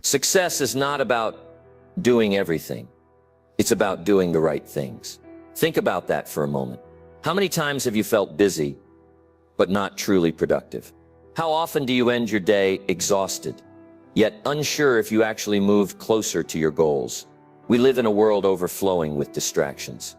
Success is not about doing everything. It's about doing the right things. Think about that for a moment. How many times have you felt busy, but not truly productive? How often do you end your day exhausted, yet unsure if you actually moved closer to your goals? We live in a world overflowing with distractions.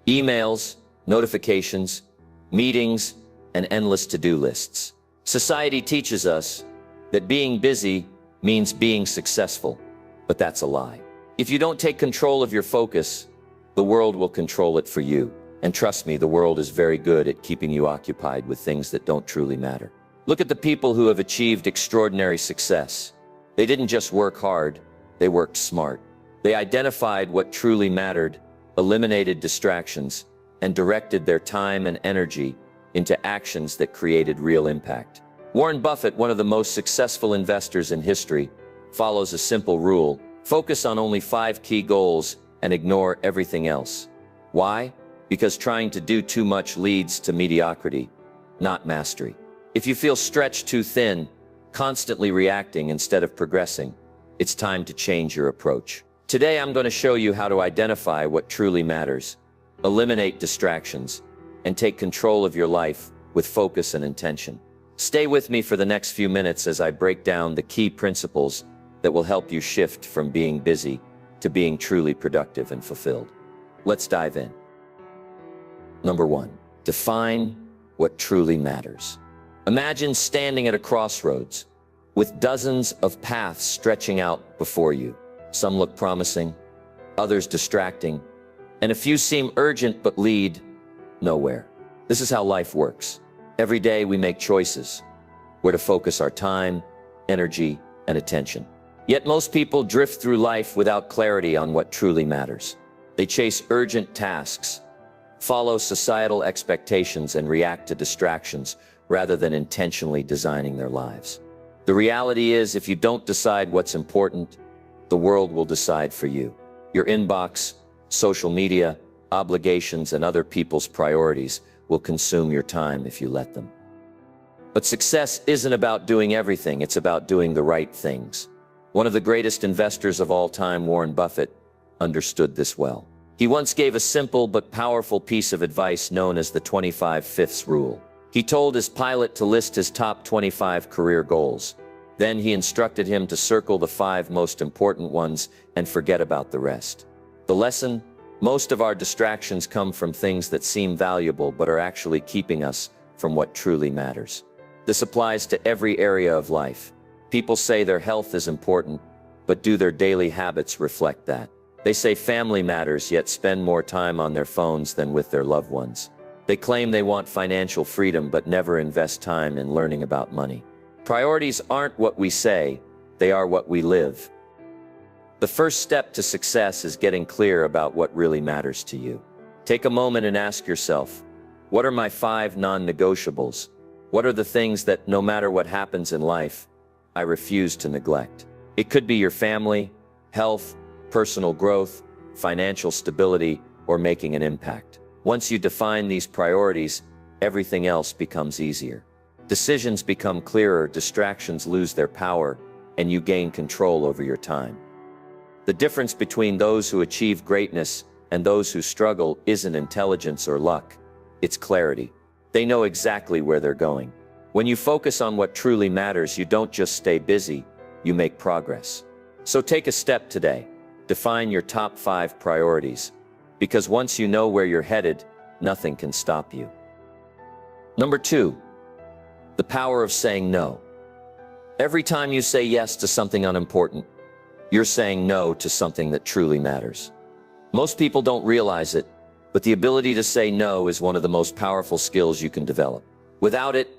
Emails, notifications, meetings, and endless to-do lists. Society teaches us that being busy means being successful, but that's a lie. If you don't take control of your focus, the world will control it for you. And trust me, the world is very good at keeping you occupied with things that don't truly matter. Look at the people who have achieved extraordinary success. They didn't just work hard, they worked smart. They identified what truly mattered, eliminated distractions, and directed their time and energy into actions that created real impact. Warren Buffett, one of the most successful investors in history, follows a simple rule: focus on only 5 key goals and ignore everything else. Why? Because trying to do too much leads to mediocrity, not mastery. If you feel stretched too thin, constantly reacting instead of progressing, it's time to change your approach. Today I'm going to show you how to identify what truly matters, eliminate distractions, and take control of your life with focus and intention. Stay with me for the next few minutes as I break down the key principles that will help you shift from being busy to being truly productive and fulfilled. Let's dive in. Number 1, define what truly matters. Imagine standing at a crossroads with dozens of paths stretching out before you. Some look promising, others distracting, and a few seem urgent but lead nowhere. This is how life works. Every day we make choices, where to focus our time, energy, and attention. Yet most people drift through life without clarity on what truly matters. They chase urgent tasks, follow societal expectations, and react to distractions rather than intentionally designing their lives. The reality is, if you don't decide what's important, the world will decide for you. Your inbox, social media, obligations, and other people's priorities will consume your time if you let them. But success isn't about doing everything, it's about doing the right things. One of the greatest investors of all time, Warren Buffett, understood this well. He once gave a simple but powerful piece of advice known as the 25/5 rule. He told his pilot to list his top 25 career goals. Then he instructed him to circle the 5 most important ones and forget about the rest. The lesson: most of our distractions come from things that seem valuable but are actually keeping us from what truly matters. This applies to every area of life. People say their health is important, but do their daily habits reflect that? They say family matters, yet spend more time on their phones than with their loved ones. They claim they want financial freedom, but never invest time in learning about money. Priorities aren't what we say, they are what we live. The first step to success is getting clear about what really matters to you. Take a moment and ask yourself, what are my 5 non-negotiables? What are the things that, no matter what happens in life, I refuse to neglect? It could be your family, health, personal growth, financial stability, or making an impact. Once you define these priorities, everything else becomes easier. Decisions become clearer, distractions lose their power, and you gain control over your time. The difference between those who achieve greatness and those who struggle isn't intelligence or luck, it's clarity. They know exactly where they're going. When you focus on what truly matters, you don't just stay busy, you make progress. So take a step today. Define your top 5 priorities, because once you know where you're headed, nothing can stop you. Number 2, the power of saying no. Every time you say yes to something unimportant, you're saying no to something that truly matters. Most people don't realize it, but the ability to say no is one of the most powerful skills you can develop. Without it,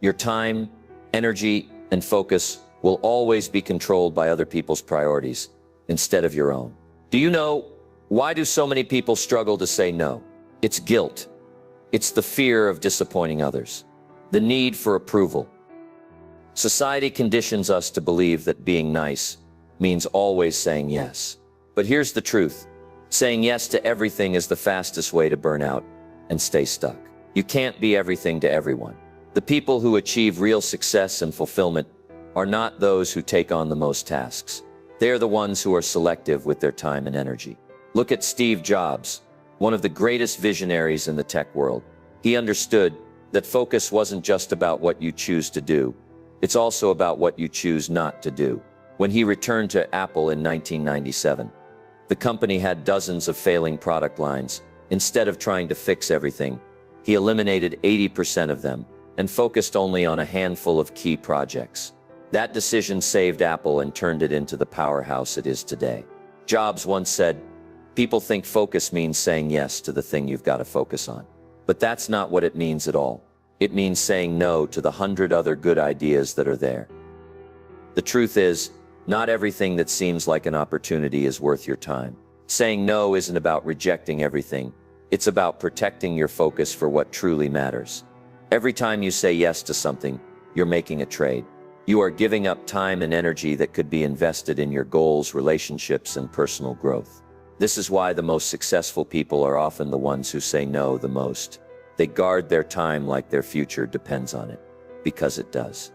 your time, energy, and focus will always be controlled by other people's priorities instead of your own. Do you know, why do so many people struggle to say no? It's guilt. It's the fear of disappointing others, the need for approval. Society conditions us to believe that being nice means always saying yes. But here's the truth. Saying yes to everything is the fastest way to burn out and stay stuck. You can't be everything to everyone. The people who achieve real success and fulfillment are not those who take on the most tasks. They are the ones who are selective with their time and energy. Look at Steve Jobs, one of the greatest visionaries in the tech world. He understood that focus wasn't just about what you choose to do. It's also about what you choose not to do. When he returned to Apple in 1997, the company had dozens of failing product lines. Instead of trying to fix everything, he eliminated 80% of them and focused only on a handful of key projects. That decision saved Apple and turned it into the powerhouse it is today. Jobs once said, "People think focus means saying yes to the thing you've got to focus on. But that's not what it means at all. It means saying no to the 100 other good ideas that are there." The truth is, not everything that seems like an opportunity is worth your time. Saying no isn't about rejecting everything. It's about protecting your focus for what truly matters. Every time you say yes to something, you're making a trade. You are giving up time and energy that could be invested in your goals, relationships, and personal growth. This is why the most successful people are often the ones who say no the most. They guard their time like their future depends on it, because it does.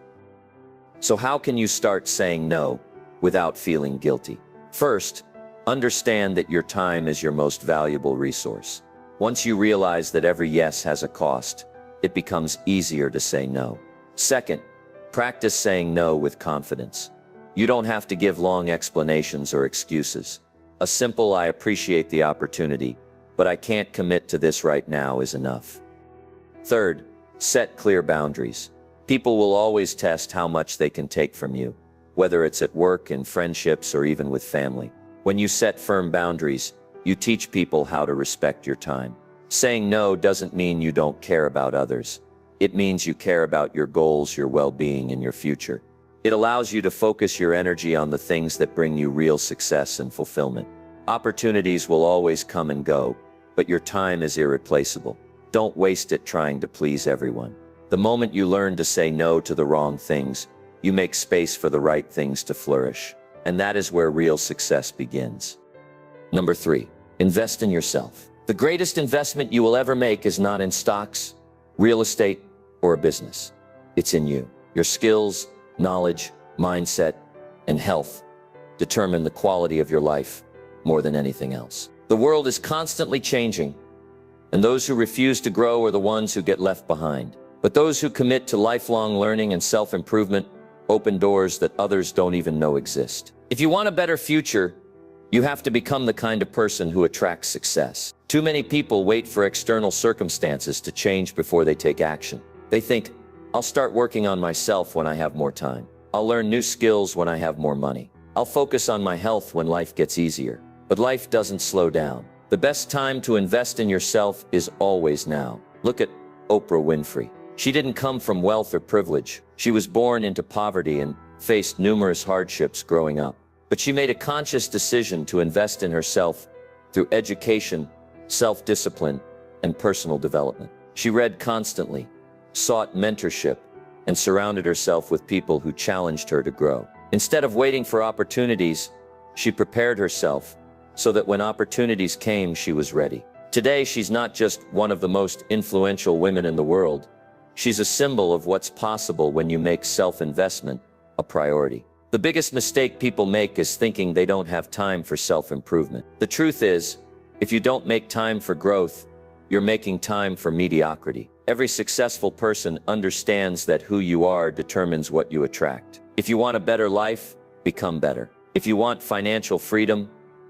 So how can you start saying no without feeling guilty? First, understand that your time is your most valuable resource. Once you realize that every yes has a cost, it becomes easier to say no. Second, practice saying no with confidence. You don't have to give long explanations or excuses. A simple "I appreciate the opportunity, but I can't commit to this right now" is enough. Third, set clear boundaries. People will always test how much they can take from you, whether it's at work, in friendships, or even with family. When you set firm boundaries, you teach people how to respect your time. Saying no doesn't mean you don't care about others. It means you care about your goals, your well-being, and your future. It allows you to focus your energy on the things that bring you real success and fulfillment. Opportunities will always come and go, but your time is irreplaceable. Don't waste it trying to please everyone. The moment you learn to say no to the wrong things, you make space for the right things to flourish. And that is where real success begins. Number 3, invest in yourself. The greatest investment you will ever make is not in stocks, real estate, or a business. It's in you. Your skills, knowledge, mindset, and health determine the quality of your life more than anything else. The world is constantly changing, and those who refuse to grow are the ones who get left behind. But those who commit to lifelong learning and self-improvement open doors that others don't even know exist. If you want a better future, you have to become the kind of person who attracts success. Too many people wait for external circumstances to change before they take action. They think, "I'll start working on myself when I have more time. I'll learn new skills when I have more money. I'll focus on my health when life gets easier." But life doesn't slow down. The best time to invest in yourself is always now. Look at Oprah Winfrey. She didn't come from wealth or privilege. She was born into poverty and faced numerous hardships growing up. But she made a conscious decision to invest in herself through education, self-discipline, and personal development. She read constantly, sought mentorship, and surrounded herself with people who challenged her to grow. Instead of waiting for opportunities, she prepared herself so that when opportunities came, she was ready. Today, she's not just one of the most influential women in the world. She's a symbol of what's possible when you make self-investment a priority. The biggest mistake people make is thinking they don't have time for self-improvement. The truth is, if you don't make time for growth, you're making time for mediocrity. Every successful person understands that who you are determines what you attract. If you want a better life, become better. If you want financial freedom,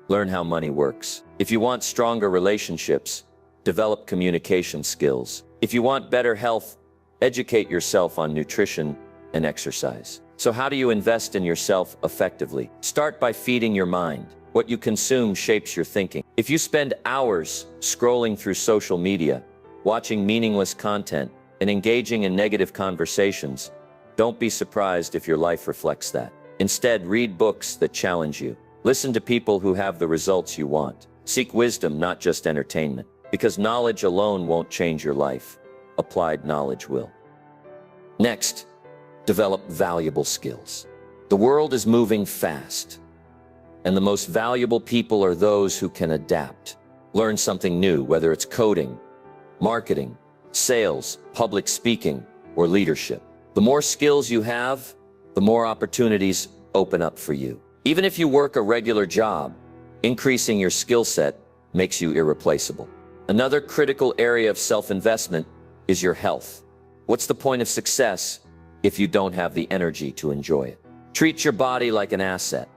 learn how money works. If you want stronger relationships, develop communication skills. If you want better health, educate yourself on nutrition and exercise. So how do you invest in yourself effectively? Start by feeding your mind. What you consume shapes your thinking. If you spend hours scrolling through social media, watching meaningless content, and engaging in negative conversations, don't be surprised if your life reflects that. Instead, read books that challenge you. Listen to people who have the results you want. Seek wisdom, not just entertainment. Because knowledge alone won't change your life. Applied knowledge will. Next, develop valuable skills. The world is moving fast, and the most valuable people are those who can adapt. Learn something new, whether it's coding, marketing, sales, public speaking, or leadership. The more skills you have, the more opportunities open up for you. Even if you work a regular job, increasing your skill set makes you irreplaceable. Another critical area of self-investment is your health. What's the point of success if you don't have the energy to enjoy it? Treat your body like an asset,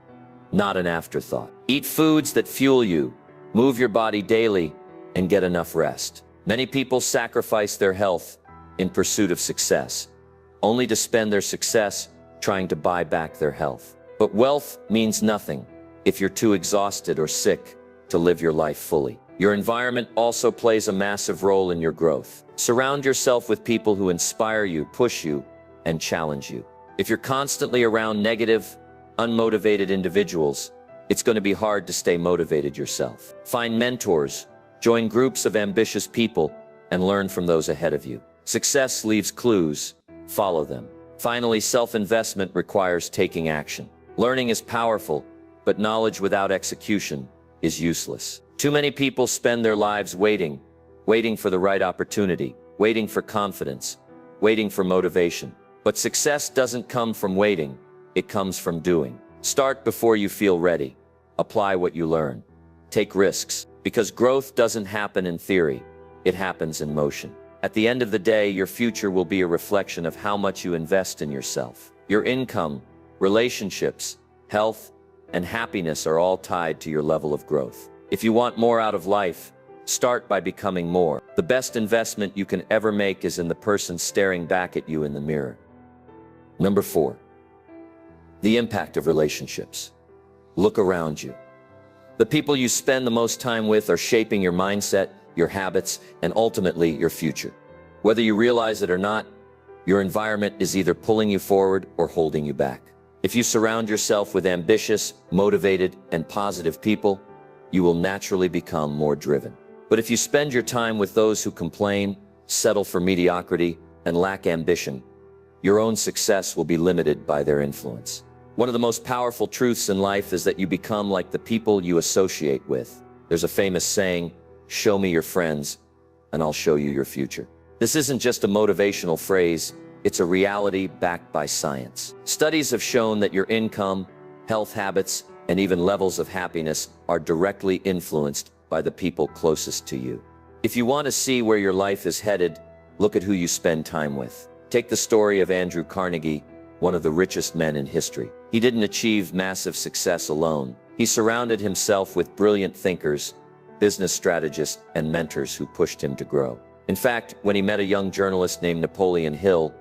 not an afterthought. Eat foods that fuel you, move your body daily, and get enough rest. Many people sacrifice their health in pursuit of success, only to spend their success trying to buy back their health. But wealth means nothing if you're too exhausted or sick to live your life fully. Your environment also plays a massive role in your growth. Surround yourself with people who inspire you, push you, and challenge you. If you're constantly around negative, unmotivated individuals, it's going to be hard to stay motivated yourself. Find mentors, join groups of ambitious people, and learn from those ahead of you. Success leaves clues, follow them. Finally, self-investment requires taking action. Learning is powerful, but knowledge without execution is useless. Too many people spend their lives waiting for the right opportunity, waiting for confidence, waiting for motivation. But success doesn't come from waiting, it comes from doing. Start before you feel ready. Apply what you learn. Take risks, because growth doesn't happen in theory, it happens in motion. At the end of the day, your future will be a reflection of how much you invest in yourself. Your income, relationships, health, and happiness are all tied to your level of growth. If you want more out of life, start by becoming more. The best investment you can ever make is in the person staring back at you in the mirror. Number 4, the impact of relationships. Look around you. The people you spend the most time with are shaping your mindset, your habits, and ultimately your future. Whether you realize it or not, your environment is either pulling you forward or holding you back. If you surround yourself with ambitious, motivated, and positive people, you will naturally become more driven. But if you spend your time with those who complain, settle for mediocrity, and lack ambition, your own success will be limited by their influence. One of the most powerful truths in life is that you become like the people you associate with. There's a famous saying, "Show me your friends, and I'll show you your future." This isn't just a motivational phrase, it's a reality backed by science. Studies have shown that your income, health habits, and even levels of happiness are directly influenced by the people closest to you. If you want to see where your life is headed, look at who you spend time with. Take the story of Andrew Carnegie, one of the richest men in history. He didn't achieve massive success alone. He surrounded himself with brilliant thinkers, business strategists, and mentors who pushed him to grow. In fact, when he met a young journalist named Napoleon Hill,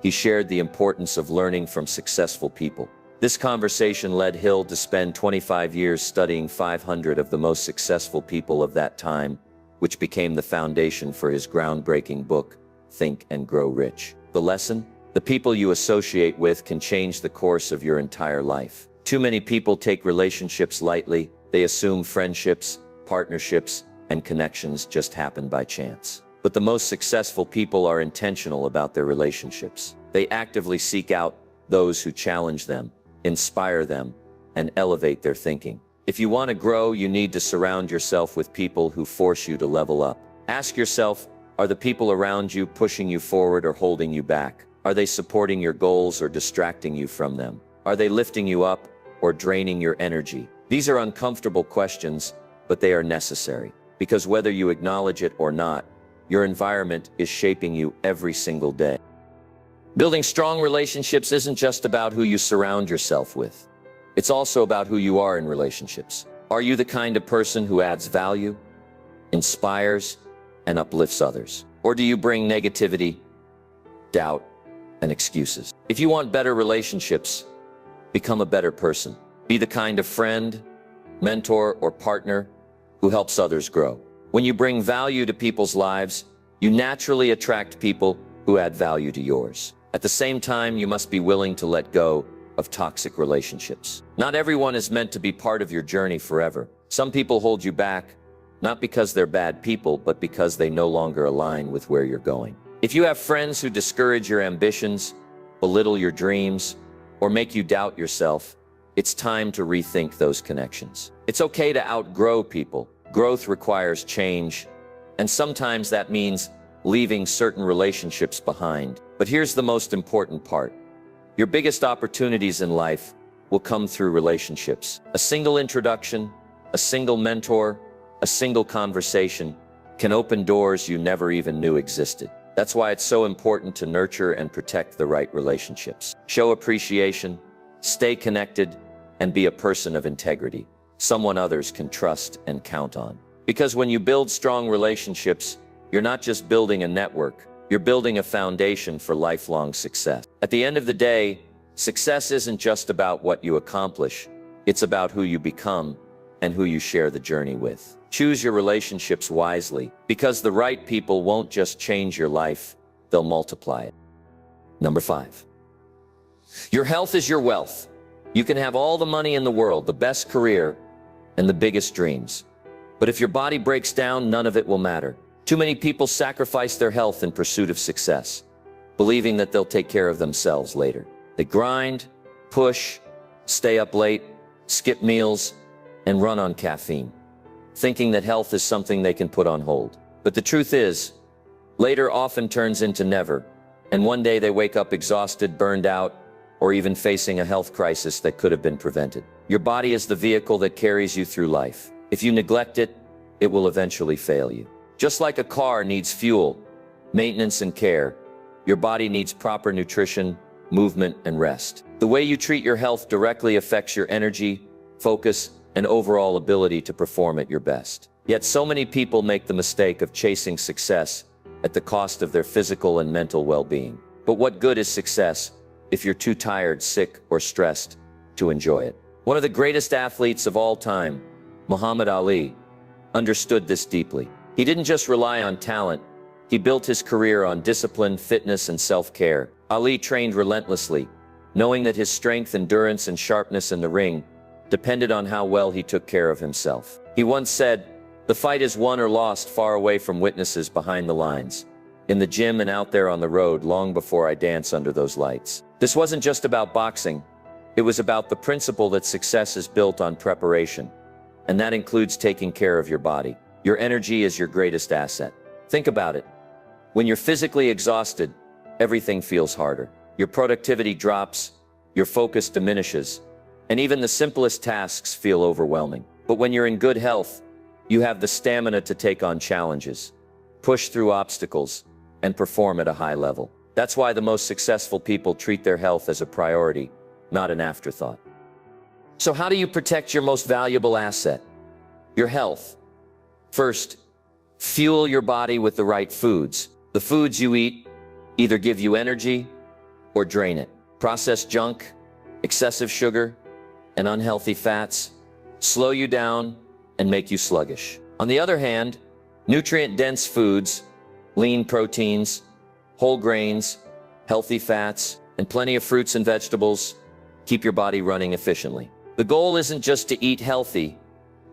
he shared the importance of learning from successful people. This conversation led Hill to spend 25 years studying 500 of the most successful people of that time, which became the foundation for his groundbreaking book, Think and Grow Rich. The lesson? The people you associate with can change the course of your entire life. Too many people take relationships lightly. They assume friendships, partnerships, and connections just happen by chance. But the most successful people are intentional about their relationships. They actively seek out those who challenge them, inspire them, and elevate their thinking. If you want to grow, you need to surround yourself with people who force you to level up. Ask yourself, are the people around you pushing you forward or holding you back? Are they supporting your goals or distracting you from them? Are they lifting you up or draining your energy? These are uncomfortable questions, but they are necessary. Because whether you acknowledge it or not, your environment is shaping you every single day. Building strong relationships isn't just about who you surround yourself with. It's also about who you are in relationships. Are you the kind of person who adds value, inspires, and uplifts others? Or do you bring negativity, doubt, and excuses? If you want better relationships, become a better person. Be the kind of friend, mentor, or partner who helps others grow. When you bring value to people's lives, you naturally attract people who add value to yours. At the same time, you must be willing to let go of toxic relationships. Not everyone is meant to be part of your journey forever. Some people hold you back, not because they're bad people, but because they no longer align with where you're going. If you have friends who discourage your ambitions, belittle your dreams, or make you doubt yourself, it's time to rethink those connections. It's okay to outgrow people. Growth requires change, and sometimes that means leaving certain relationships behind. But here's the most important part. Your biggest opportunities in life will come through relationships. A single introduction, a single mentor, a single conversation can open doors you never even knew existed. That's why it's so important to nurture and protect the right relationships. Show appreciation, stay connected, and be a person of integrity, someone others can trust and count on. Because when you build strong relationships, you're not just building a network, you're building a foundation for lifelong success. At the end of the day, success isn't just about what you accomplish, it's about who you become and who you share the journey with. Choose your relationships wisely, because the right people won't just change your life, they'll multiply it. Number 5. Your health is your wealth. You can have all the money in the world, the best career, and the biggest dreams. But if your body breaks down, none of it will matter. Too many people sacrifice their health in pursuit of success, believing that they'll take care of themselves later. They grind, push, stay up late, skip meals, and run on caffeine, thinking that health is something they can put on hold. But the truth is, later often turns into never, and one day they wake up exhausted, burned out, or even facing a health crisis that could have been prevented. Your body is the vehicle that carries you through life. If you neglect it, it will eventually fail you. Just like a car needs fuel, maintenance, and care, your body needs proper nutrition, movement, and rest. The way you treat your health directly affects your energy, focus, and overall ability to perform at your best. Yet so many people make the mistake of chasing success at the cost of their physical and mental well-being. But what good is success if you're too tired, sick, or stressed to enjoy it? One of the greatest athletes of all time, Muhammad Ali, understood this deeply. He didn't just rely on talent, he built his career on discipline, fitness, and self-care. Ali trained relentlessly, knowing that his strength, endurance, and sharpness in the ring depended on how well he took care of himself. He once said, "The fight is won or lost far away from witnesses behind the lines, in the gym and out there on the road long before I dance under those lights." This wasn't just about boxing, it was about the principle that success is built on preparation, and that includes taking care of your body. Your energy is your greatest asset. Think about it. When you're physically exhausted, everything feels harder. Your productivity drops, your focus diminishes, and even the simplest tasks feel overwhelming. But when you're in good health, you have the stamina to take on challenges, push through obstacles, and perform at a high level. That's why the most successful people treat their health as a priority, not an afterthought. So how do you protect your most valuable asset? Your health. First, fuel your body with the right foods. The foods you eat either give you energy or drain it. Processed junk, excessive sugar, and unhealthy fats slow you down and make you sluggish. On the other hand, nutrient-dense foods, lean proteins, whole grains, healthy fats, and plenty of fruits and vegetables keep your body running efficiently. The goal isn't just to eat healthy,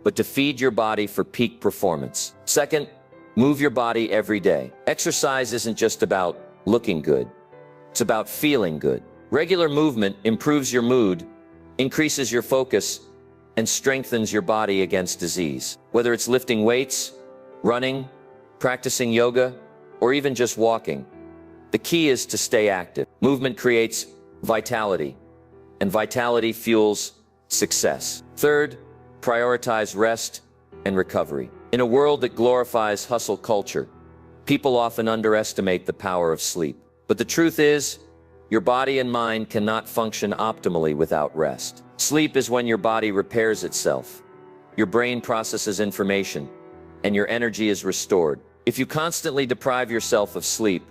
but to feed your body for peak performance. Second, move your body every day. Exercise isn't just about looking good, it's about feeling good. Regular movement improves your mood, increases your focus, and strengthens your body against disease. Whether it's lifting weights, running, practicing yoga, or even just walking, the key is to stay active. Movement creates vitality, and vitality fuels success. Third, prioritize rest and recovery. In a world that glorifies hustle culture, people often underestimate the power of sleep. But the truth is, your body and mind cannot function optimally without rest. Sleep is when your body repairs itself, your brain processes information, and your energy is restored. If you constantly deprive yourself of sleep,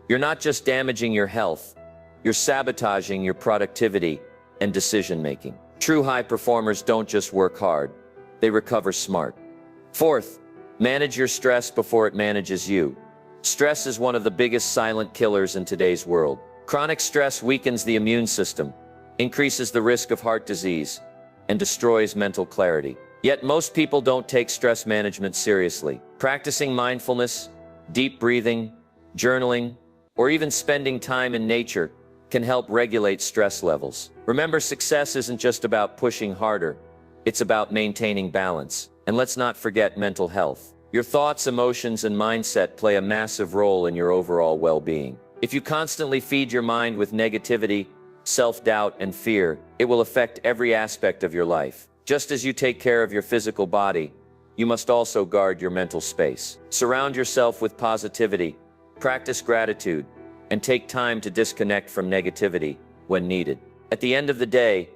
you're not just damaging your health, you're sabotaging your productivity and decision-making. True high performers don't just work hard, they recover smart. Fourth, manage your stress before it manages you. Stress is one of the biggest silent killers in today's world. Chronic stress weakens the immune system, increases the risk of heart disease, and destroys mental clarity. Yet most people don't take stress management seriously. Practicing mindfulness, deep breathing, journaling, or even spending time in nature can help regulate stress levels. Remember, success isn't just about pushing harder, it's about maintaining balance. And let's not forget mental health. Your thoughts, emotions, and mindset play a massive role in your overall well-being. If you constantly feed your mind with negativity, self-doubt, and fear, it will affect every aspect of your life. Just as you take care of your physical body, you must also guard your mental space. Surround yourself with positivity, practice gratitude, and take time to disconnect from negativity when needed. At the end of the day,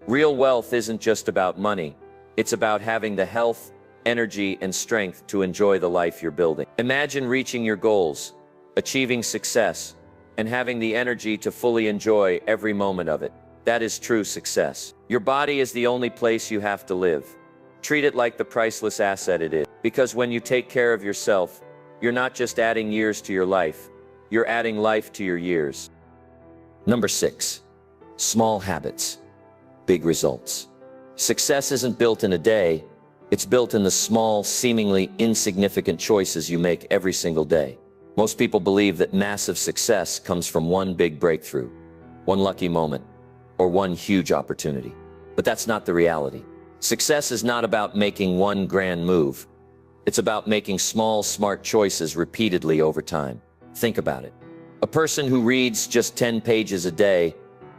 real wealth isn't just about money. It's about having the health, energy, and strength to enjoy the life you're building. Imagine reaching your goals, achieving success, and having the energy to fully enjoy every moment of it. That is true success. Your body is the only place you have to live. Treat it like the priceless asset it is. Because when you take care of yourself, you're not just adding years to your life, you're adding life to your years. Number 6. Small habits, big results. Success isn't built in a day, it's built in the small, seemingly insignificant choices you make every single day. Most people believe that massive success comes from one big breakthrough, one lucky moment, or one huge opportunity. But that's not the reality. Success is not about making one grand move. It's about making small, smart choices repeatedly over time. Think about it. A person who reads just 10 pages a day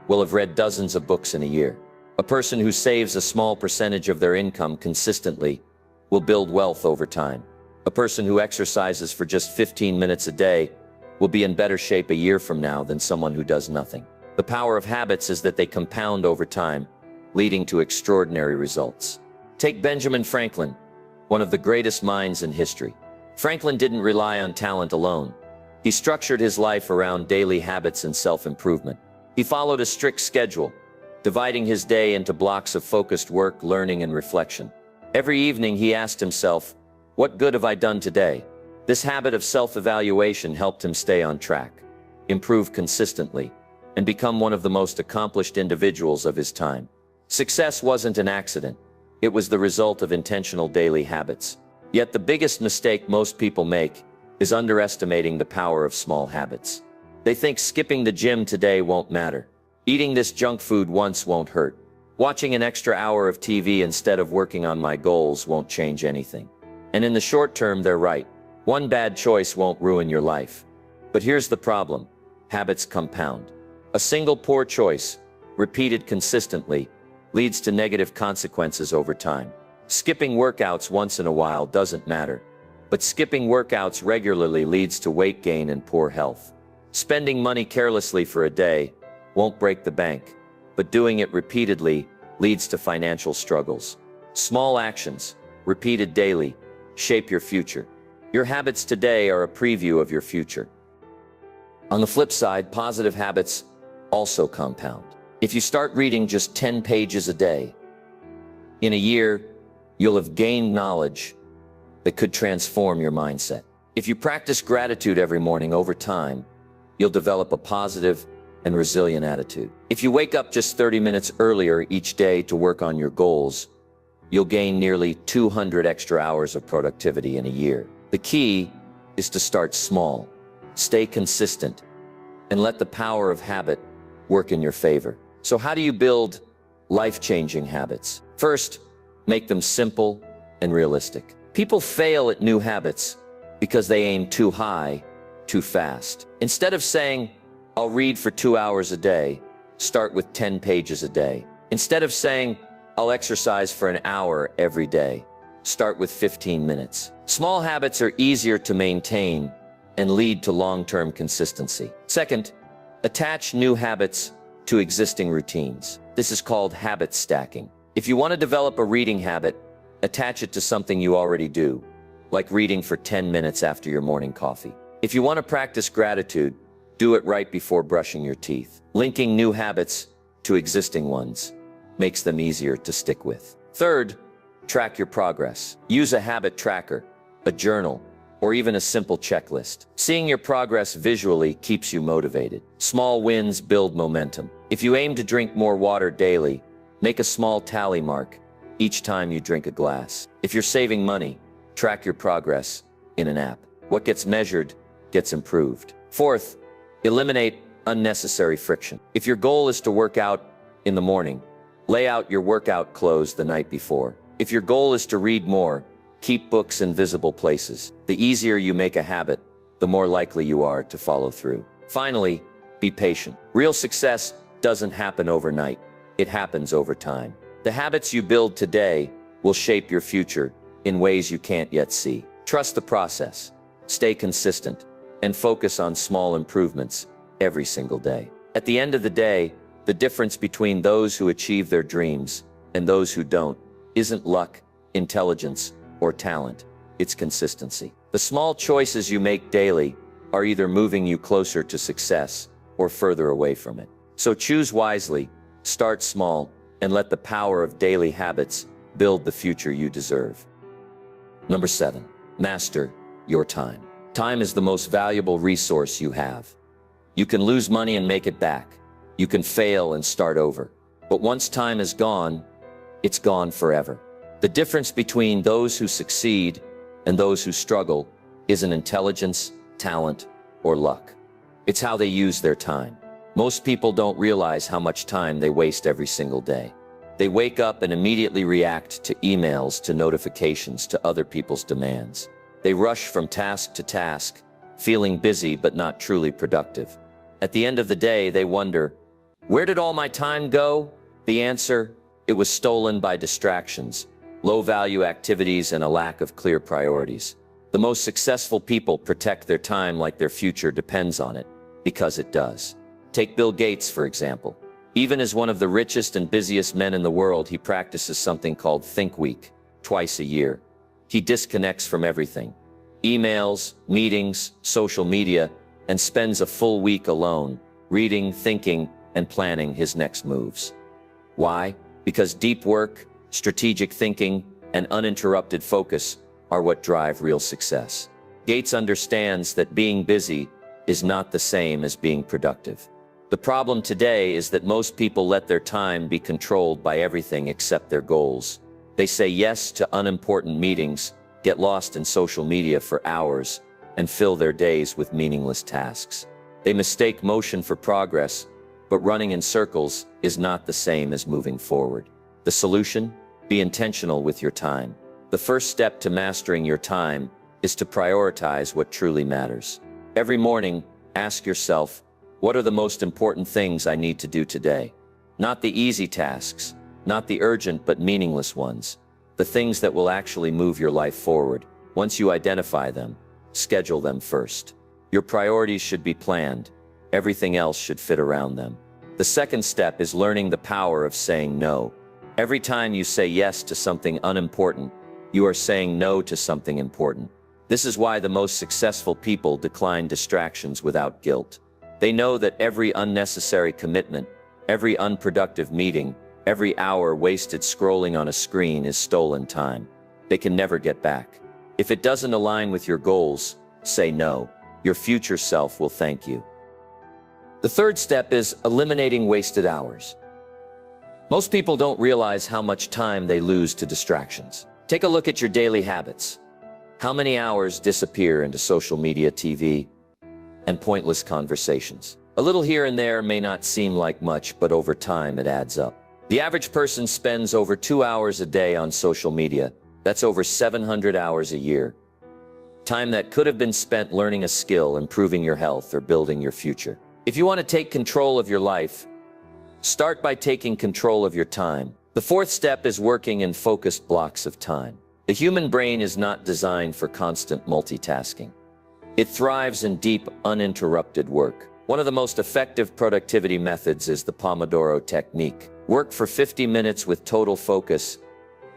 will have read dozens of books in a year. A person who saves a small percentage of their income consistently will build wealth over time. A person who exercises for just 15 minutes a day will be in better shape a year from now than someone who does nothing. The power of habits is that they compound over time, leading to extraordinary results. Take Benjamin Franklin, one of the greatest minds in history. Franklin didn't rely on talent alone. He structured his life around daily habits and self-improvement. He followed a strict schedule, dividing his day into blocks of focused work, learning, and reflection. Every evening he asked himself, "What good have I done today?" This habit of self-evaluation helped him stay on track, improve consistently, and become one of the most accomplished individuals of his time. Success wasn't an accident. It was the result of intentional daily habits. Yet the biggest mistake most people make is underestimating the power of small habits. They think skipping the gym today won't matter. Eating this junk food once won't hurt. Watching an extra hour of TV instead of working on my goals won't change anything. And in the short term, they're right. One bad choice won't ruin your life. But here's the problem. Habits compound. A single poor choice, repeated consistently, leads to negative consequences over time. Skipping workouts once in a while doesn't matter. But skipping workouts regularly leads to weight gain and poor health. Spending money carelessly for a day won't break the bank, but doing it repeatedly leads to financial struggles. Small actions, repeated daily, shape your future. Your habits today are a preview of your future. On the flip side, positive habits also compound. If you start reading just 10 pages a day, in a year, you'll have gained knowledge that could transform your mindset. If you practice gratitude every morning, over time, you'll develop a positive and resilient attitude. If you wake up just 30 minutes earlier each day to work on your goals, you'll gain nearly 200 extra hours of productivity in a year. The key is to start small, stay consistent, and let the power of habit work in your favor. So how do you build life-changing habits? First, make them simple and realistic. People fail at new habits because they aim too high, too fast. Instead of saying, "I'll read for 2 hours a day," start with 10 pages a day. Instead of saying, "I'll exercise for an hour every day," start with 15 minutes. Small habits are easier to maintain and lead to long-term consistency. Second, attach new habits to existing routines. This is called habit stacking. If you want to develop a reading habit, attach it to something you already do, like reading for 10 minutes after your morning coffee. If you want to practice gratitude, do it right before brushing your teeth. Linking new habits to existing ones makes them easier to stick with. Third, track your progress. Use a habit tracker, a journal, or even a simple checklist. Seeing your progress visually keeps you motivated. Small wins build momentum. If you aim to drink more water daily, make a small tally mark each time you drink a glass. If you're saving money, track your progress in an app. What gets measured gets improved. Fourth, eliminate unnecessary friction. If your goal is to work out in the morning, lay out your workout clothes the night before. If your goal is to read more, keep books in visible places. The easier you make a habit, the more likely you are to follow through. Finally, be patient. Real success doesn't happen overnight. It happens over time. The habits you build today will shape your future in ways you can't yet see. Trust the process, stay consistent, and focus on small improvements every single day. At the end of the day, the difference between those who achieve their dreams and those who don't isn't luck, intelligence, or talent. It's consistency. The small choices you make daily are either moving you closer to success or further away from it. So choose wisely, start small, and let the power of daily habits build the future you deserve. Number 7, master your time. Time is the most valuable resource you have. You can lose money and make it back. You can fail and start over. But once time is gone, it's gone forever. The difference between those who succeed and those who struggle isn't intelligence, talent, or luck. It's how they use their time. Most people don't realize how much time they waste every single day. They wake up and immediately react to emails, to notifications, to other people's demands. They rush from task to task, feeling busy but not truly productive. At the end of the day, they wonder, where did all my time go? The answer, it was stolen by distractions, low-value activities, and a lack of clear priorities. The most successful people protect their time like their future depends on it, because it does. Take Bill Gates, for example. Even as one of the richest and busiest men in the world, he practices something called Think Week, twice a year. He disconnects from everything, emails, meetings, social media, and spends a full week alone, reading, thinking, and planning his next moves. Why? Because deep work, strategic thinking, and uninterrupted focus are what drive real success. Gates understands that being busy is not the same as being productive. The problem today is that most people let their time be controlled by everything except their goals. They say yes to unimportant meetings, get lost in social media for hours, and fill their days with meaningless tasks. They mistake motion for progress, but running in circles is not the same as moving forward. The solution? Be intentional with your time. The first step to mastering your time is to prioritize what truly matters. Every morning, ask yourself, what are the most important things I need to do today? Not the easy tasks, not the urgent but meaningless ones. The things that will actually move your life forward. Once you identify them, schedule them first. Your priorities should be planned. Everything else should fit around them. The second step is learning the power of saying no. Every time you say yes to something unimportant, you are saying no to something important. This is why the most successful people decline distractions without guilt. They know that every unnecessary commitment, every unproductive meeting, every hour wasted scrolling on a screen is stolen time. They can never get back. If it doesn't align with your goals, say no. Your future self will thank you. The third step is eliminating wasted hours. Most people don't realize how much time they lose to distractions. Take a look at your daily habits. How many hours disappear into social media, TV, and pointless conversations? A little here and there may not seem like much, but over time it adds up. The average person spends over 2 hours a day on social media. That's over 700 hours a year. Time that could have been spent learning a skill, improving your health, or building your future. If you want to take control of your life, start by taking control of your time. The fourth step is working in focused blocks of time. The human brain is not designed for constant multitasking. It thrives in deep, uninterrupted work. One of the most effective productivity methods is the Pomodoro technique. Work for 50 minutes with total focus,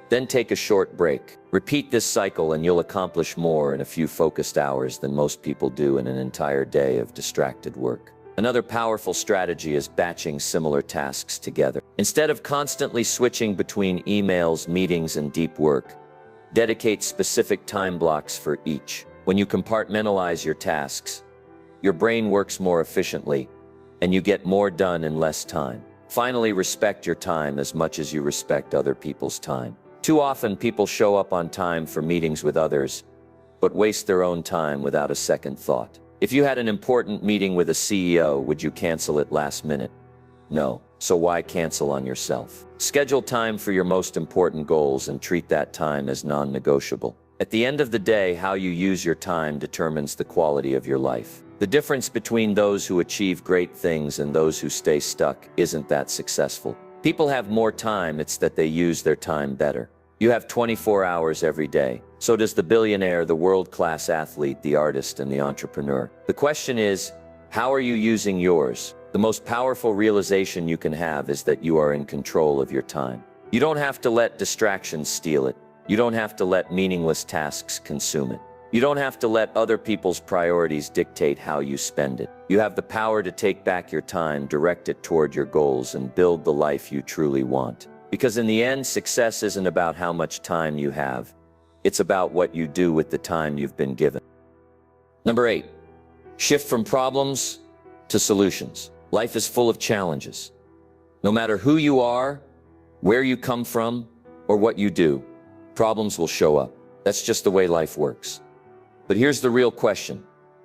then take a short break. Repeat this cycle and you'll accomplish more in a few focused hours than most people do in an entire day of distracted work. Another powerful strategy is batching similar tasks together. Instead of constantly switching between emails, meetings, and deep work, dedicate specific time blocks for each. When you compartmentalize your tasks, your brain works more efficiently, and you get more done in less time. Finally, respect your time as much as you respect other people's time. Too often, people show up on time for meetings with others, but waste their own time without a second thought. If you had an important meeting with a CEO, would you cancel it last minute? No. So why cancel on yourself? Schedule time for your most important goals and treat that time as non-negotiable. At the end of the day, how you use your time determines the quality of your life. The difference between those who achieve great things and those who stay stuck isn't that successful. People have more time, it's that they use their time better. You have 24 hours every day. So does the billionaire, the world-class athlete, the artist, and the entrepreneur. The question is, how are you using yours? The most powerful realization you can have is that you are in control of your time. You don't have to let distractions steal it. You don't have to let meaningless tasks consume it. You don't have to let other people's priorities dictate how you spend it. You have the power to take back your time, direct it toward your goals, and build the life you truly want. Because in the end, success isn't about how much time you have. It's about what you do with the time you've been given. Number 8, shift from problems to solutions. Life is full of challenges. No matter who you are, where you come from, or what you do, problems will show up. That's just the way life works. But here's the real question.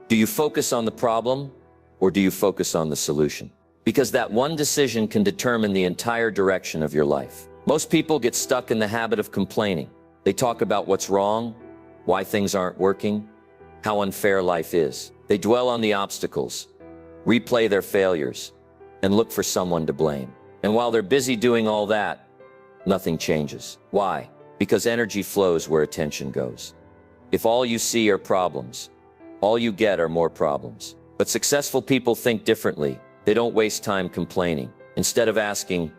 Do you focus on the problem, or do you focus on the solution? Because that one decision can determine the entire direction of your life. Most people get stuck in the habit of complaining. They talk about what's wrong, why things aren't working, how unfair life is. They dwell on the obstacles, replay their failures, and look for someone to blame. And while they're busy doing all that, nothing changes. Why? Because energy flows where attention goes. If all you see are problems, all you get are more problems. But successful people think differently. They don't waste time complaining. Instead of asking,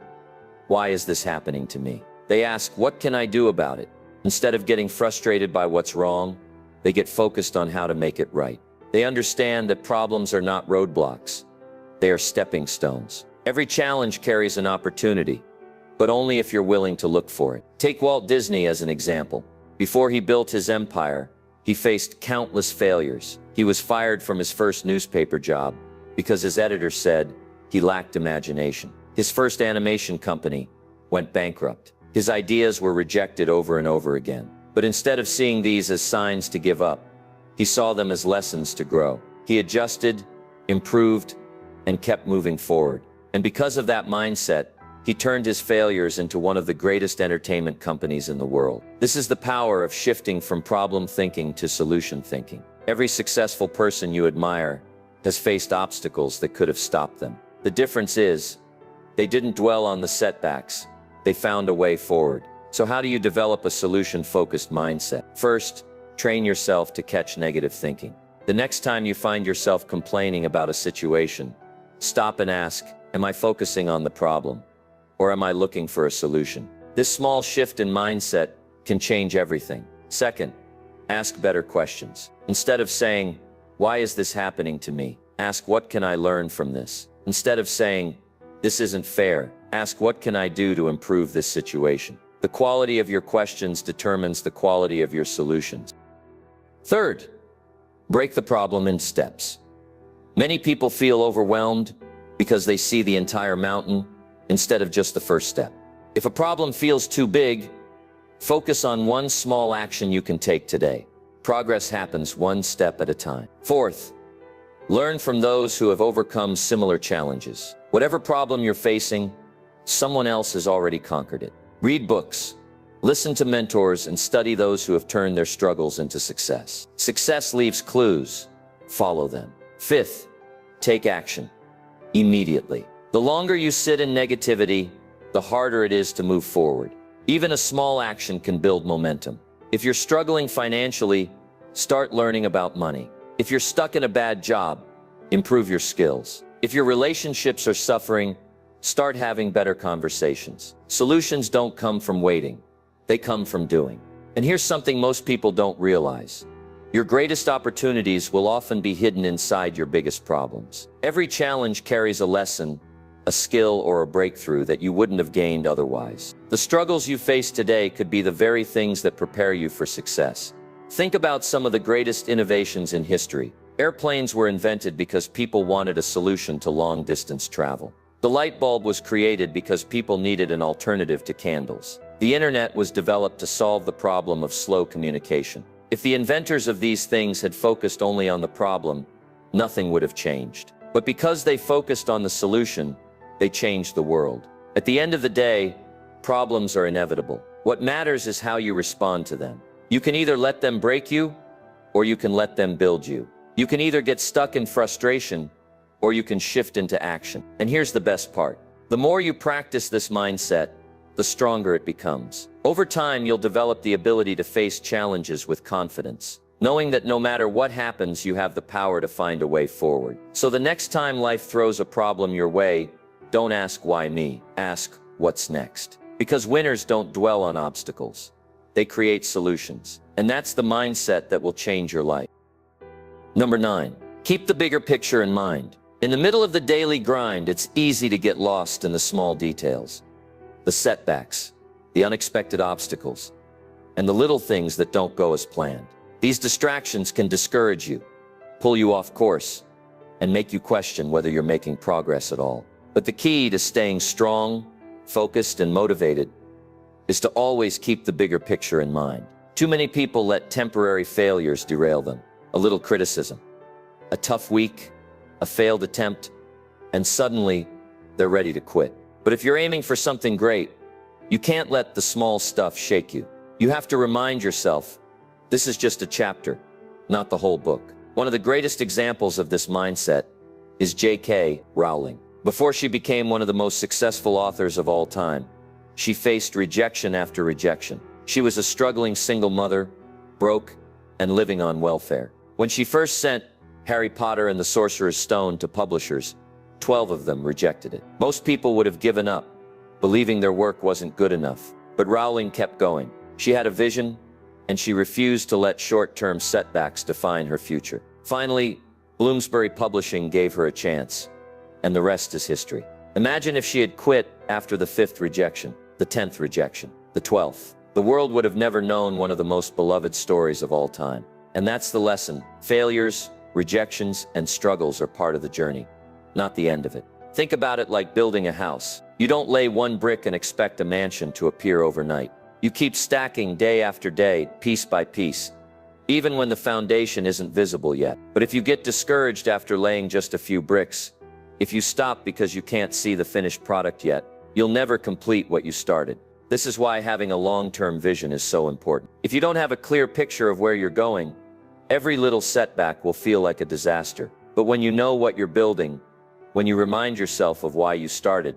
why is this happening to me? They ask, what can I do about it? Instead of getting frustrated by what's wrong, they get focused on how to make it right. They understand that problems are not roadblocks. They are stepping stones. Every challenge carries an opportunity, but only if you're willing to look for it. Take Walt Disney as an example. Before he built his empire, he faced countless failures. He was fired from his first newspaper job because his editor said he lacked imagination. His first animation company went bankrupt. His ideas were rejected over and over again. But instead of seeing these as signs to give up, he saw them as lessons to grow. He adjusted, improved, and kept moving forward. And because of that mindset, he turned his failures into one of the greatest entertainment companies in the world. This is the power of shifting from problem thinking to solution thinking. Every successful person you admire has faced obstacles that could have stopped them. The difference is, they didn't dwell on the setbacks. They found a way forward. So how do you develop a solution-focused mindset? First, train yourself to catch negative thinking. The next time you find yourself complaining about a situation, stop and ask, am I focusing on the problem? Or am I looking for a solution? This small shift in mindset can change everything. Second, ask better questions. Instead of saying, why is this happening to me? Ask, what can I learn from this? Instead of saying, this isn't fair, ask, what can I do to improve this situation? The quality of your questions determines the quality of your solutions. Third, break the problem in steps. Many people feel overwhelmed because they see the entire mountain instead of just the first step. If a problem feels too big, focus on one small action you can take today. Progress happens one step at a time. Fourth, learn from those who have overcome similar challenges. Whatever problem you're facing, someone else has already conquered it. Read books, listen to mentors, and study those who have turned their struggles into success. Success leaves clues. Follow them. Fifth, take action immediately. The longer you sit in negativity, the harder it is to move forward. Even a small action can build momentum. If you're struggling financially, start learning about money. If you're stuck in a bad job, improve your skills. If your relationships are suffering, start having better conversations. Solutions don't come from waiting. They come from doing. And here's something most people don't realize. Your greatest opportunities will often be hidden inside your biggest problems. Every challenge carries a lesson, a skill, or a breakthrough that you wouldn't have gained otherwise. The struggles you face today could be the very things that prepare you for success. Think about some of the greatest innovations in history. Airplanes were invented because people wanted a solution to long-distance travel. The light bulb was created because people needed an alternative to candles. The internet was developed to solve the problem of slow communication. If the inventors of these things had focused only on the problem, nothing would have changed. But because they focused on the solution, they changed the world. At the end of the day, problems are inevitable. What matters is how you respond to them. You can either let them break you, or you can let them build you. You can either get stuck in frustration or you can shift into action. And here's the best part. The more you practice this mindset, the stronger it becomes. Over time, you'll develop the ability to face challenges with confidence, knowing that no matter what happens, you have the power to find a way forward. So the next time life throws a problem your way, don't ask why me, ask what's next. Because winners don't dwell on obstacles. They create solutions. And that's the mindset that will change your life. Number 9, keep the bigger picture in mind. In the middle of the daily grind, it's easy to get lost in the small details. The setbacks, the unexpected obstacles, and the little things that don't go as planned. These distractions can discourage you, pull you off course, and make you question whether you're making progress at all. But the key to staying strong, focused, and motivated is to always keep the bigger picture in mind. Too many people let temporary failures derail them. A little criticism, a tough week, a failed attempt, and suddenly they're ready to quit. But if you're aiming for something great, you can't let the small stuff shake you. You have to remind yourself, this is just a chapter, not the whole book. One of the greatest examples of this mindset is J.K. Rowling. Before she became one of the most successful authors of all time, she faced rejection after rejection. She was a struggling single mother, broke, and living on welfare. When she first sent Harry Potter and the Sorcerer's Stone to publishers, 12 of them rejected it. Most people would have given up, believing their work wasn't good enough. But Rowling kept going. She had a vision, and she refused to let short-term setbacks define her future. Finally, Bloomsbury Publishing gave her a chance, and the rest is history. Imagine if she had quit after the 5th rejection, the 10th rejection, the 12th. The world would have never known one of the most beloved stories of all time. And that's the lesson. Failures, rejections, and struggles are part of the journey, not the end of it. Think about it like building a house. You don't lay one brick and expect a mansion to appear overnight. You keep stacking day after day, piece by piece, even when the foundation isn't visible yet. But if you get discouraged after laying just a few bricks, if you stop because you can't see the finished product yet, you'll never complete what you started. This is why having a long-term vision is so important. If you don't have a clear picture of where you're going, every little setback will feel like a disaster. But when you know what you're building, when you remind yourself of why you started,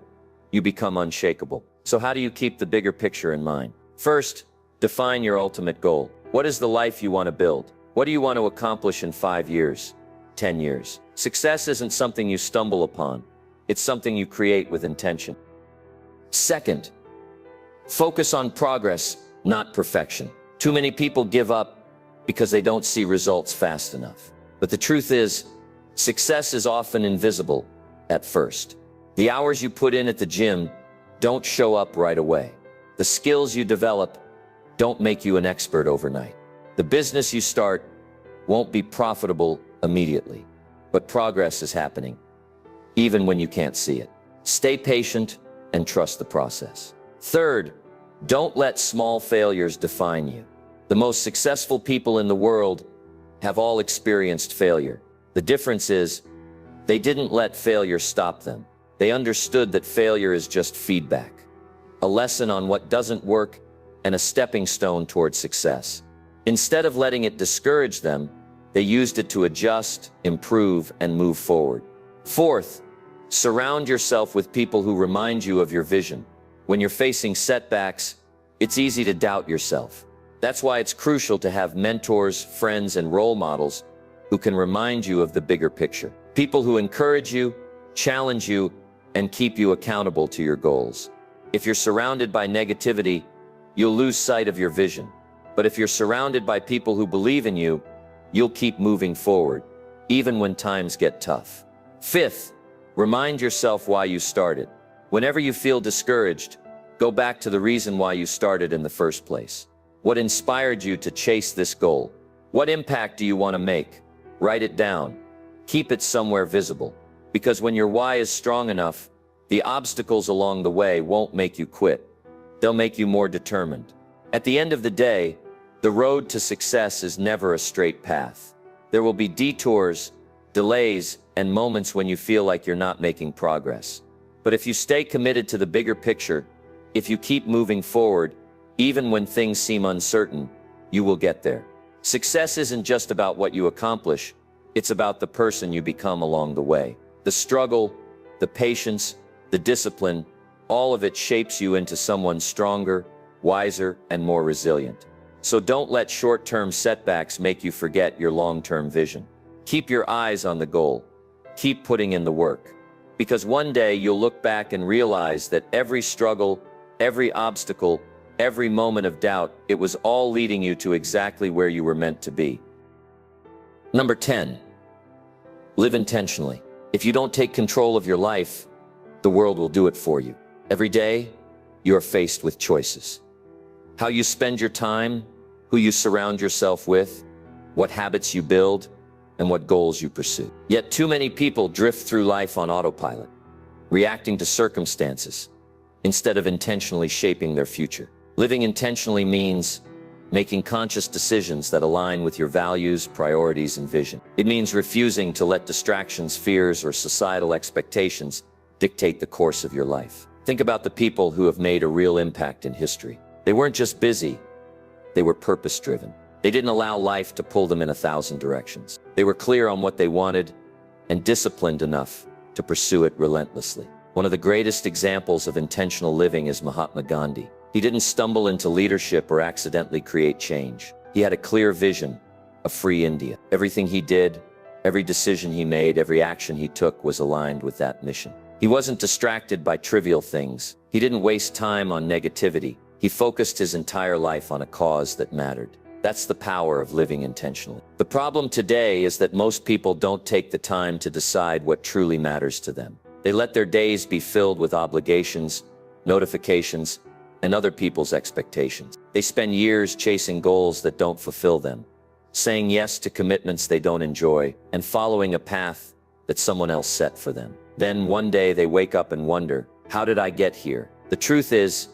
you become unshakable. So how do you keep the bigger picture in mind? First, define your ultimate goal. What is the life you want to build? What do you want to accomplish in 5 years, 10 years? Success isn't something you stumble upon. It's something you create with intention. Second, focus on progress, not perfection. Too many people give up because they don't see results fast enough. But the truth is, success is often invisible at first. The hours you put in at the gym don't show up right away. The skills you develop don't make you an expert overnight. The business you start won't be profitable immediately. But progress is happening, even when you can't see it. Stay patient and trust the process. Third, don't let small failures define you. The most successful people in the world have all experienced failure. The difference is, they didn't let failure stop them. They understood that failure is just feedback, a lesson on what doesn't work, and a stepping stone toward success. Instead of letting it discourage them, they used it to adjust, improve, and move forward. Fourth, surround yourself with people who remind you of your vision. When you're facing setbacks, it's easy to doubt yourself. That's why it's crucial to have mentors, friends, and role models who can remind you of the bigger picture. People who encourage you, challenge you, and keep you accountable to your goals. If you're surrounded by negativity, you'll lose sight of your vision. But if you're surrounded by people who believe in you, you'll keep moving forward, even when times get tough. Fifth, remind yourself why you started. Whenever you feel discouraged, go back to the reason why you started in the first place. What inspired you to chase this goal? What impact do you want to make? Write it down. Keep it somewhere visible. Because when your why is strong enough, the obstacles along the way won't make you quit. They'll make you more determined. At the end of the day, the road to success is never a straight path. There will be detours, delays, and moments when you feel like you're not making progress. But if you stay committed to the bigger picture, if you keep moving forward, even when things seem uncertain, you will get there. Success isn't just about what you accomplish, It's about the person you become along the way. The struggle, the patience, the discipline, all of it shapes you into someone stronger, wiser, and more resilient. So don't let short-term setbacks make you forget your long-term vision. Keep your eyes on the goal. Keep putting in the work. Because one day you'll look back and realize that every struggle, every obstacle, every moment of doubt, it was all leading you to exactly where you were meant to be. Number 10, live intentionally. If you don't take control of your life, the world will do it for you. Every day, you are faced with choices. How you spend your time, who you surround yourself with, what habits you build, and what goals you pursue. Yet too many people drift through life on autopilot, reacting to circumstances, instead of intentionally shaping their future. Living intentionally means making conscious decisions that align with your values, priorities, and vision. It means refusing to let distractions, fears, or societal expectations dictate the course of your life. Think about the people who have made a real impact in history. They weren't just busy, they were purpose-driven. They didn't allow life to pull them in 1,000 directions. They were clear on what they wanted and disciplined enough to pursue it relentlessly. One of the greatest examples of intentional living is Mahatma Gandhi. He didn't stumble into leadership or accidentally create change. He had a clear vision, a free India. Everything he did, every decision he made, every action he took was aligned with that mission. He wasn't distracted by trivial things. He didn't waste time on negativity. He focused his entire life on a cause that mattered. That's the power of living intentionally. The problem today is that most people don't take the time to decide what truly matters to them. They let their days be filled with obligations, notifications, and other people's expectations. They spend years chasing goals that don't fulfill them, saying yes to commitments they don't enjoy, and following a path that someone else set for them. Then one day they wake up and wonder, how did I get here? The truth is,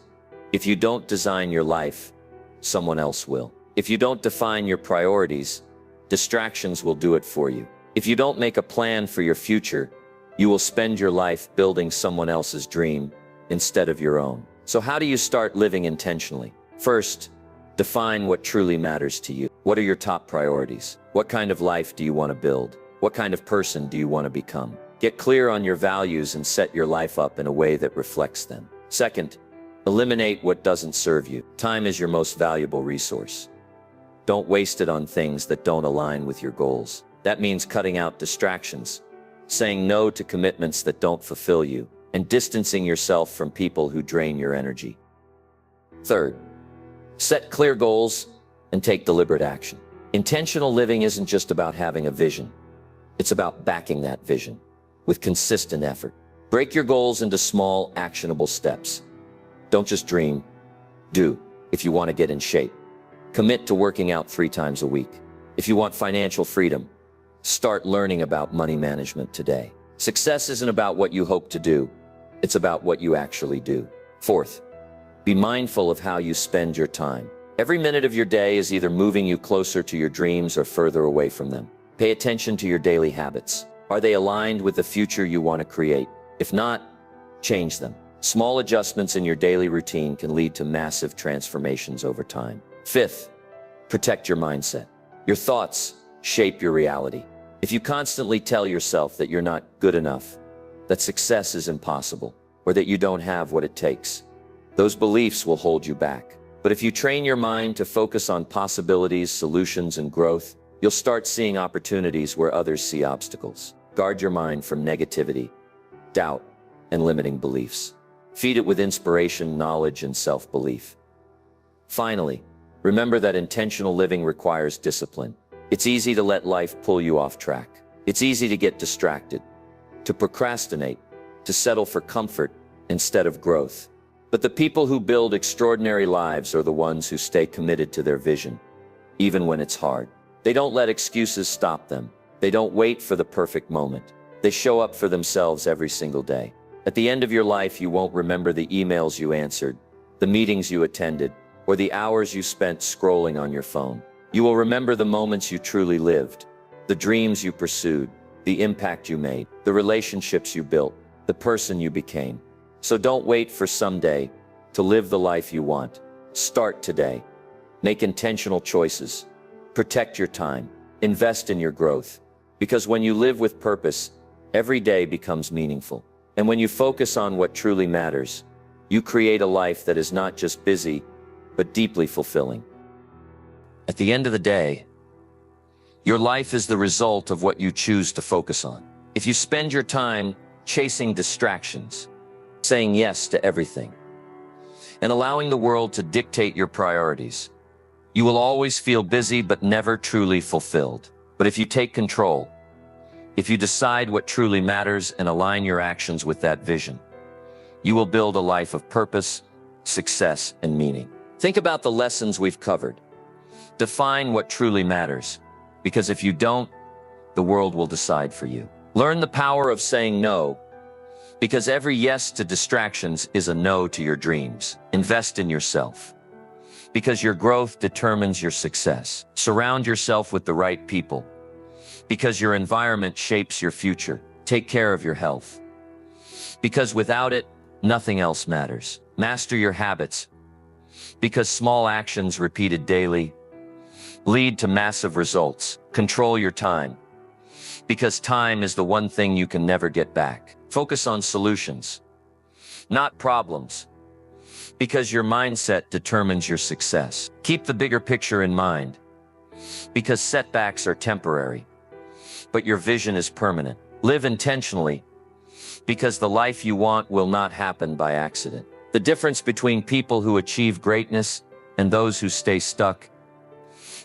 if you don't design your life, someone else will. If you don't define your priorities, distractions will do it for you. If you don't make a plan for your future, you will spend your life building someone else's dream instead of your own. So how do you start living intentionally? First, define what truly matters to you. What are your top priorities? What kind of life do you want to build? What kind of person do you want to become? Get clear on your values and set your life up in a way that reflects them. Second, eliminate what doesn't serve you. Time is your most valuable resource. Don't waste it on things that don't align with your goals. That means cutting out distractions, saying no to commitments that don't fulfill you, and distancing yourself from people who drain your energy. Third, set clear goals and take deliberate action. Intentional living isn't just about having a vision. It's about backing that vision with consistent effort. Break your goals into small, actionable steps. Don't just dream, do. If you want to get in shape, commit to working out 3 times a week. If you want financial freedom, start learning about money management today. Success isn't about what you hope to do. It's about what you actually do. Fourth, be mindful of how you spend your time. Every minute of your day is either moving you closer to your dreams or further away from them. Pay attention to your daily habits. Are they aligned with the future you want to create? If not, change them. Small adjustments in your daily routine can lead to massive transformations over time. Fifth, protect your mindset. Your thoughts shape your reality. If you constantly tell yourself that you're not good enough, that success is impossible, or that you don't have what it takes, those beliefs will hold you back. But if you train your mind to focus on possibilities, solutions, and growth, you'll start seeing opportunities where others see obstacles. Guard your mind from negativity, doubt, and limiting beliefs. Feed it with inspiration, knowledge, and self-belief. Finally, remember that intentional living requires discipline. It's easy to let life pull you off track. It's easy to get distracted, to procrastinate, to settle for comfort instead of growth. But the people who build extraordinary lives are the ones who stay committed to their vision, even when it's hard. They don't let excuses stop them. They don't wait for the perfect moment. They show up for themselves every single day. At the end of your life, you won't remember the emails you answered, the meetings you attended, or the hours you spent scrolling on your phone. You will remember the moments you truly lived, the dreams you pursued, the impact you made, the relationships you built, the person you became. So don't wait for someday to live the life you want. Start today. Make intentional choices. Protect your time. Invest in your growth. Because when you live with purpose, every day becomes meaningful. And when you focus on what truly matters, you create a life that is not just busy, but deeply fulfilling. At the end of the day, your life is the result of what you choose to focus on. If you spend your time chasing distractions, saying yes to everything, and allowing the world to dictate your priorities, you will always feel busy but never truly fulfilled. But if you take control, if you decide what truly matters and align your actions with that vision, you will build a life of purpose, success, and meaning. Think about the lessons we've covered. Define what truly matters, because if you don't, the world will decide for you. Learn the power of saying no, because every yes to distractions is a no to your dreams. Invest in yourself, because your growth determines your success. Surround yourself with the right people, because your environment shapes your future. Take care of your health, because without it, nothing else matters. Master your habits, because small actions repeated daily lead to massive results. Control your time, because time is the one thing you can never get back. Focus on solutions, not problems, because your mindset determines your success. Keep the bigger picture in mind, because setbacks are temporary, but your vision is permanent. Live intentionally, because the life you want will not happen by accident. The difference between people who achieve greatness and those who stay stuck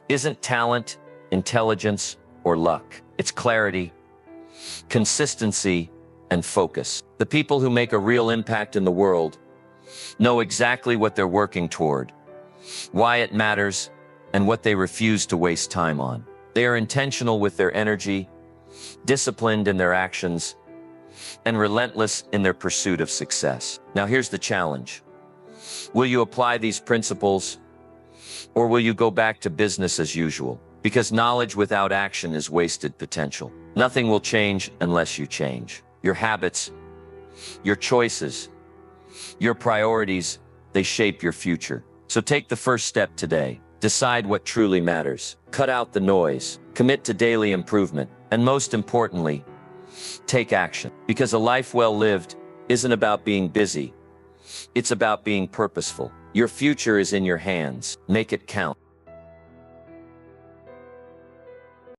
isn't talent, intelligence, or luck. It's clarity, consistency, and focus. The people who make a real impact in the world know exactly what they're working toward, why it matters, and what they refuse to waste time on. They are intentional with their energy, disciplined in their actions, and relentless in their pursuit of success. Now here's the challenge. Will you apply these principles, or will you go back to business as usual? Because knowledge without action is wasted potential. Nothing will change unless you change. Your habits, your choices, your priorities, they shape your future. So take the first step today. Decide what truly matters. Cut out the noise. Commit to daily improvement. And most importantly, take action. Because a life well lived isn't about being busy. It's about being purposeful. Your future is in your hands. Make it count.